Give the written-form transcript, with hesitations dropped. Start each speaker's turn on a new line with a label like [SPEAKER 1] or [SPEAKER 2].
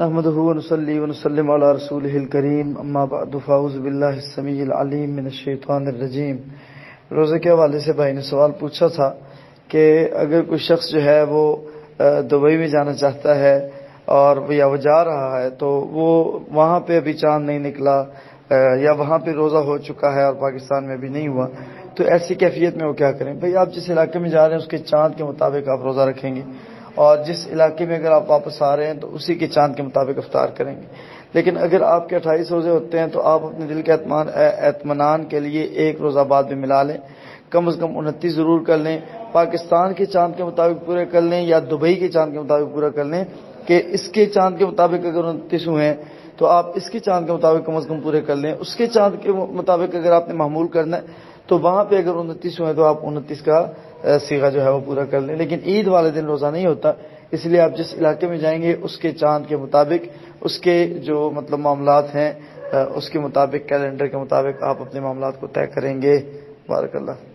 [SPEAKER 1] نحمده ونصلي ونسلم على رسوله الكريم اما بعد فاعوذ بالله السميع العليم من الشیطان الرجیم۔ روزے کے حوالے سے بھائی نے سوال پوچھا تھا کہ اگر کوئی شخص جو ہے وہ دبئی میں جانا چاہتا ہے اور یا وہ جا رہا ہے تو وہ وہاں پہ ابھی چاند نہیں نکلا یا وہاں پہ روزہ ہو چکا ہے اور پاکستان میں بھی نہیں ہوا، تو ایسی کیفیت میں وہ کیا کریں؟ بھائی آپ جس علاقے میں جا رہے ہیں اس کے چاند کے مطابق آپ روزہ رکھیں گے، اور جس علاقے میں اگر آپ واپس آ رہے ہیں تو اسی کے چاند کے مطابق افطار کریں گے۔ لیکن اگر آپ کے 28 روزے ہوتے ہیں تو آپ اپنے دل کے اطمینان کے لیے ایک روزہ بعد میں ملا لیں، کم از کم 29 ضرور کر لیں، پاکستان کے چاند کے مطابق پورے کر لیں یا دبئی کے چاند کے مطابق پورا کر لیں کہ اس کے چاند کے مطابق اگر 29 ہوئے ہیں تو آپ اس کے چاند کے مطابق کم از کم پورے کر لیں، اس کے چاند کے مطابق اگر آپ نے معمول کرنا ہے تو وہاں پہ اگر 29 ہوئے تو آپ 29 کا صیغہ جو ہے وہ پورا کر لیں۔ لیکن عید والے دن روزہ نہیں ہوتا، اس لیے آپ جس علاقے میں جائیں گے اس کے چاند کے مطابق، اس کے جو معاملات ہیں اس کے مطابق، کیلنڈر کے مطابق آپ اپنے معاملات کو طے کریں گے۔ بارک اللہ۔